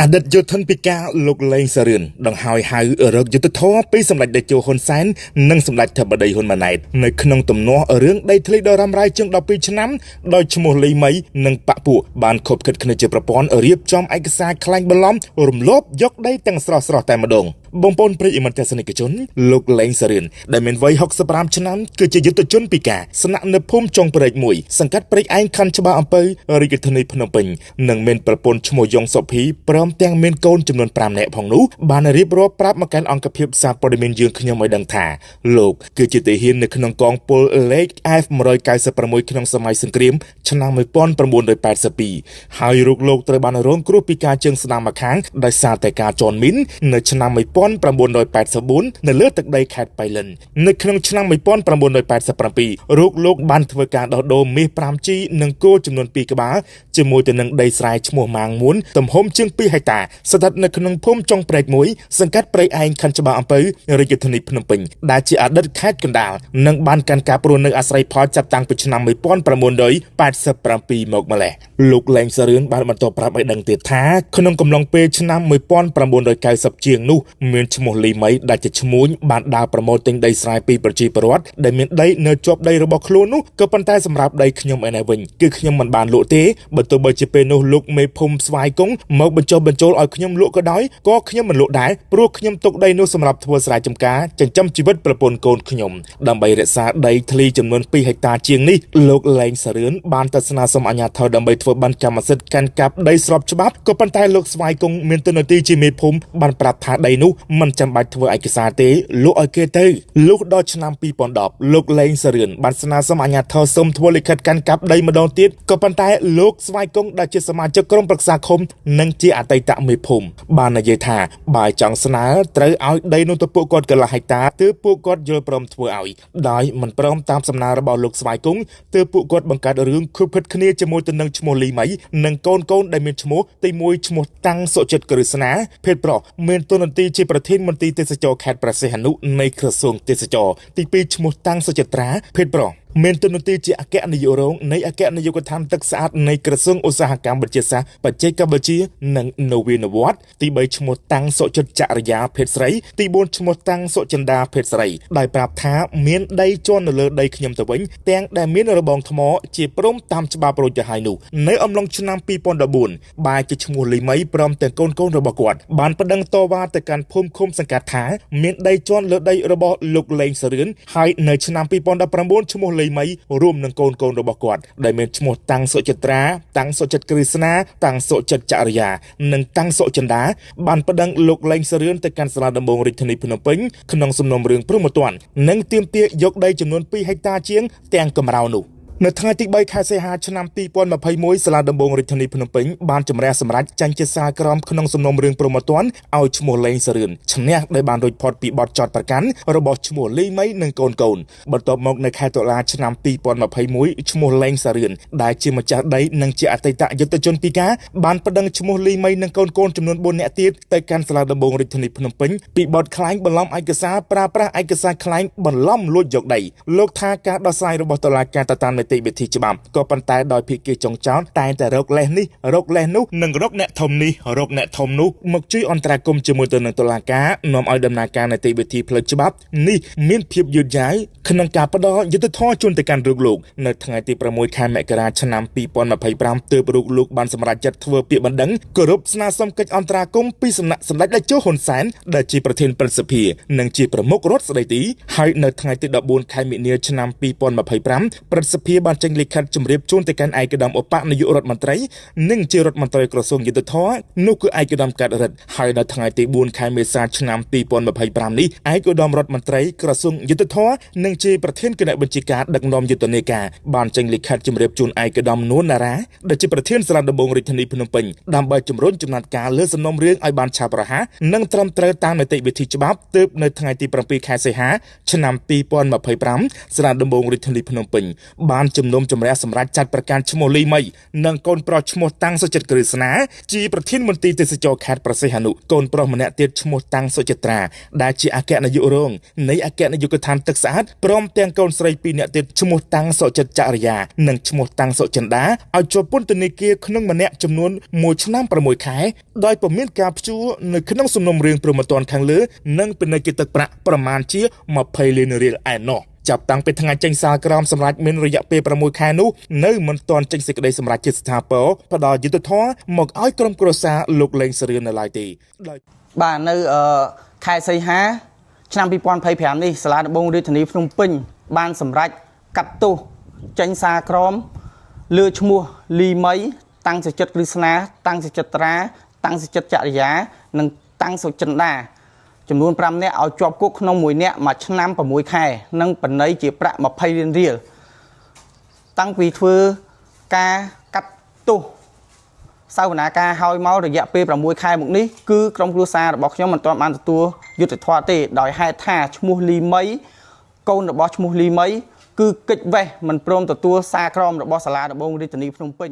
អតីតយុទ្ធនពិការលោកលេងសារឿនដង្ហើយហៅរកយុទ្ធធរពីសម្ដេចតេជោហ៊ុនសែននិងសម្ដេចធិបតីហ៊ុនម៉ាណែតនៅក្នុងទំនាស់រឿងដីធ្លីដ៏រ៉ាំរ៉ៃជាង12ឆ្នាំដោយឈ្មោះលីមីនិងបពពួកបានខົບខិតគ្នាជាប្រព័ន្ធរៀបចំឯកសារខ្លែងបន្លំរំលោភយកដីទាំងស្រស់តែម្ដងបងប្អូនប្រិយមិត្តទស្សនិកជនលោកលេងសារឿនដែលមានវ័យ65ឆ្នាំគឺជាយុទ្ធជនពិការស្នាក់នៅភូមិចុងព្រែក1សង្កាត់ព្រែកឯងខណ្ឌច្បារអំពៅរាជធានីភ្នំពេញនិងមានប្រពន្ធឈ្មោះយ៉ុងសុភីព្រមទាំងមានកូនចំនួន5នាក់ផងនោះបានរៀបរាប់ប្រាប់មកកាន់អង្គភាពសារព័ត៌មានយើងខ្ញុំឲ្យដឹងថាលោកគឺជាទាហាននៅក្នុងកងពលលេខ F196 ក្នុងសម័យសង្គ្រាមឆ្នាំ1982ហើយរូបលោកត្រូវបានរងគ្រោះពីការជើងស្ដាំម្ខាងដោយសារតែការជន់មីននៅឆ្នាំ1984នៅលើទឹកដីខេត្តបៃលិននៅក្នុងឆ្នាំ1987រូបលោកបានធ្វើការដោះដូរមាស 5G និងគោចំនួន2ក្បាលជាមួយទៅនឹងដីស្រែឈ្មោះម៉ាងមួនទំហំជាង2ហិកតាស្ថិតនៅក្នុងភូមិចុងព្រែក1សង្កាត់ព្រៃឯងខណ្ឌច្បារអំពៅរាជធានីភ្នំពេញដែលជាអតីតខេត្តកណ្ដាលនិងបានកាន់ការព្រោះនៅអាស្រ័យផលចាប់តាំងពីឆ្នាំ1987មកម្លេះលោកលេងសារឿនបានបន្តប្រាប់ឲ្យដឹងទៀតថាក្នុងកំឡុងពេលឆ្នាំ1990ជាងនោះមានឈ្មោះលីមីដែលជាឈ្មួញបានដើរប្រមូលទិញដីស្រែពីប្រជាពលរដ្ឋដែលមានដីនៅជាប់ដីរបស់ខ្លួននោះក៏ប៉ុន្តែសម្រាប់ដីខ្ញុំឯនេះវិញគឺខ្ញុំមិនបានលក់ទេបើទោះបីជាពេលនោះលោកមេភូមិស្វាយគង់មកបញ្ចុះបញ្ចូលឲ្យខ្ញុំលក់ក៏ដោយក៏ខ្ញុំមិនលក់ដែរព្រោះខ្ញុំទុកដីនោះសម្រាប់ធ្វើស្រែចម្ការចិញ្ចឹមជីវិតប្រពន្ធកូនខ្ញុំដើម្បីរក្សាដីធ្លីចំនួន2ហិកតាជាងនេះលោកលេងសារឿនបានទៅស្នើសុំអាជ្ញាធរដើម្បីធ្វើបានកម្មសិទ្ធិកាន់កាប់ដីស្របច្បាប់ក៏ប៉ុន្តែលោកស្វាយគង់មានតួនាទីជាមេភូមិបានប្រាប់ថាដីនោះមិនចាំបាច់ធ្វើឯកសារទេលក់ឲ្យគេទៅលុះដល់ឆ្នាំ2010លោកលេងសារឿនបានស្នើសុំអាជ្ញាធរសុំធ្វើលិខិតកាន់កាប់ដីម្ដងទៀតក៏ប៉ុន្តែលោកស្វាយគង់ដែលជាសមាជិកក្រុមប្រឹក្សាឃុំនិងជាអតីតមេភូមិបាននិយាយថាបើចង់ស្នើត្រូវឲ្យដីនោះទៅពួកគាត់កន្លះហិកតាទើបពួកគាត់យល់ព្រមធ្វើឲ្យដោយមិនព្រមតាមសំណើរបស់លោកស្វាយគង់ទើបពួកគាត់បង្កើតរឿងខុបខិតគ្នាជាមួយទៅនឹងឈ្មោះលីមីនិងកូនដែលមានឈ្មោះទី1ឈ្មោះតាំងសុចិត្តក្រឹស្នាភេទប្រុសមានតួនាទីជាប្រធានមន្ត្រីទេសចរខេត្តព្រះសីហនុនៃក្រសួងទេសចរទី2ឈ្មោះតាំងសុចិត្រាភេទប្រុសមានតួនាទីជាអគ្គនាយករងនៃអគ្គនាយកដ្ឋានទឹកស្អាតនៃក្រសួងឧស្សាហកម្មវិទ្យាសាស្ត្របច្ចេកវិទ្យានិងនវានុវត្តន៍ទី3ឈ្មោះតាំងសុចិត្តចរិយាភេទស្រីទី4ឈ្មោះតាំងសុចិន្តាភេទស្រីដោយប្រាប់ថាមានដីជន់នៅលើដីខ្ញុំទៅវិញទាំងដែលមានរបងថ្មជាព្រំតាមច្បាប់រួចទៅហើយនោះនៅអំឡុងឆ្នាំ2014បែរជាឈ្មោះលីមីព្រមទាំងកូនរបស់គាត់បានប្តឹងតវ៉ាទៅកាន់ភូមិឃុំសង្កាត់ថាមានដីជន់លើដីរបស់លោកលេងសារឿនហើយនៅឆ្នាំ2019ឈ្មោះលីមីរួមនឹងកូនរបស់គាត់ដែលមានឈ្មោះតាំងសុចិត្រាតាំងសុចិត្តក្រឹស្នាតាំងសុចិត្តចរិយានិងតាំងសុចិន្តាបានប្តឹងលោកលេងសារឿនទៅកាន់សាលាដំបងរាជធានីភ្នំពេញក្នុងសំណុំរឿងព្រហ្មទណ្ឌនិងទាមទារយកដីចំនួន2ហិកតាជាងទាំងកម្រៅនោះនៅថ្ងៃទី3ខែសីហាឆ្នាំ2021សាលាដំបងរាជធានីភ្នំពេញបានជំរះសម្រេចចាញ់ជាសារក្រមក្នុងសំណុំរឿងព្រហ្មទណ្ឌឲ្យឈ្មោះលេងសារឿនឈ្នះដោយបានរួចផុតពីបទចោទប្រកាន់របស់ឈ្មោះលីមីនិងកូនបន្ទាប់មកនៅខែតុលាឆ្នាំ2021ឈ្មោះលេងសារឿនដែលជាម្ចាស់ដីនិងជាអតីតយុទ្ធជនពិការបានប្តឹងឈ្មោះលីមីនិងកូនចំនួន4នាក់ទៀតទៅកាន់សាលាដំបងរាជធានីភ្នំពេញពីបទក្លែងបន្លំឯកសារប្រើប្រាស់ឯកសារក្លែងបន្លំលួចយកដីលោកថាការដោះស្រាយរបស់តុលាការតាមនីតិវិធីច្បាប់ក៏ប៉ុន្តែដោយភាគីចុងចោតតែតែរកលេសនេះរកលេសនោះនិងរកអ្នកធំនេះរកអ្នកធំនោះមកជួយអន្តរាគមន៍ជាមួយទៅនឹងតុលាការនាំឲ្យដំណើរការនីតិវិធីផ្លូវច្បាប់នេះមានភាពយឺតយ៉ាវក្នុងការផ្ដល់យុត្តិធម៌ជូនទៅកាន់រូបលោកនៅថ្ងៃទី6ខែមករាឆ្នាំ2025ទើបរូបលោកបានសម្រេចចិត្តធ្វើពាក្យបណ្ដឹងគោរពស្នើសុំកិច្ចអន្តរាគមន៍ពីសំណាក់សម្ដេចតេជោហ៊ុនសែនដែលជាប្រធានព្រឹទ្ធសភានិងជាប្រមុខរដ្ឋស្ដីទីហើយនៅថ្ងៃទី14ខែមិនិនាឆ្នាំ2025ព្រឹទ្ធសភាបានចេញលិខិតជម្រាបជូនទៅកាន់ឯកឧត្តមឧបនាយករដ្ឋមន្ត្រីនិងជារដ្ឋមន្ត្រីក្រសួងយុទ្ធភ័ពនោះគឺឯកឧត្តមកាត់រិទ្ធហើយនៅថ្ងៃទី4ខែមេសាឆ្នាំ2025នេះឯកឧត្តមរដ្ឋមន្ត្រីក្រសួងយុទ្ធភ័ពនិងជាប្រធានគណៈបញ្ជាការដឹកនាំយុទ្ធនាការបានចេញលិខិតជម្រាបជូនឯកឧត្តមនួនណារ៉ាដែលជាប្រធានសាលាដំបងរាជធានីភ្នំពេញដើម្បីជំរុញចំណាត់ការលើសំណុំរឿងឲ្យបានឆាប់រហ័សនិងត្រឹមត្រូវតាមនីតិវិធីច្បាប់ទើបនៅថ្ងៃទី7ខែសីហាឆ្នាំ2025សាលាដំបងរាជធានីភ្នំពេញបាន ជំនុំជម្រះសម្រាប់ចាត់ប្រកាសឈ្មោះលីមីនិងកូនប្រុសឈ្មោះតាំងសុចិត្តក្រឹស្នាជាប្រធានមន្ត្រីទេសចរខេត្តប្រសិទ្ធនុកូនប្រុសម្នាក់ទៀតឈ្មោះតាំងសុចិត្រាដែលជាអគ្គនាយករងនៃអគ្គនាយកដ្ឋានទឹកស្អាតព្រមទាំងកូនស្រី2នាក់ទៀតឈ្មោះតាំងសុចិត្តចរិយានិងឈ្មោះតាំងសុចិន្តាឲ្យជាប់ពន្ធនាគារក្នុងម្នាក់ចំនួន1ឆ្នាំ6ខែដោយពុំមានការព្យួរនៅក្នុងសំណុំរឿងព្រមត្តនខាងលើនិងពិន័យទឹកប្រាក់ប្រមាណជា20លានរៀលឯណោះចាប់តាំងពីថ្ងៃចេញសាលក្រមសម្រាប់មានរយៈពេល6ខែនោះនៅមិនទាន់ចេញសេចក្តីសម្រេចជាស្ថាពរផ្ដល់យុត្តិធម៌មកឲ្យក្រុមគ្រួសារលោកលេងសរឿននៅឡើយទេបាទនៅខែសីហាឆ្នាំ2025នេះសាលាដំបងរាជធានីភ្នំពេញបានសម្រេចកាត់ទោសចេញសារក្រមលើឈ្មោះលីមីតាំងសុចិត្តក្រឹស្នាតាំងសុចិត្តត្រាតាំងសុចិត្តចរិយានិងតាំងសុចិន្តាចំនួន5នាក់ឲ្យជាប់គុកក្នុង1នាក់មួយឆ្នាំ6ខែនិងបណ្ណ័យជាប្រាក់20លានរៀលតាំងពីធ្វើការកាត់ទោសសាវនាការហើយមករយៈពេល6ខែមកនេះគឺក្រុមគ្រួសាររបស់ខ្ញុំមិនទាន់បានទទួលយុត្តិធម៌ទេដោយហេតុថាឈ្មោះលីមីកូនរបស់ឈ្មោះលីមីគឺកិច្ចវេះមិនព្រមទទួលសារក្រមរបស់សាលាដំបងរាជធានីភ្នំពេញ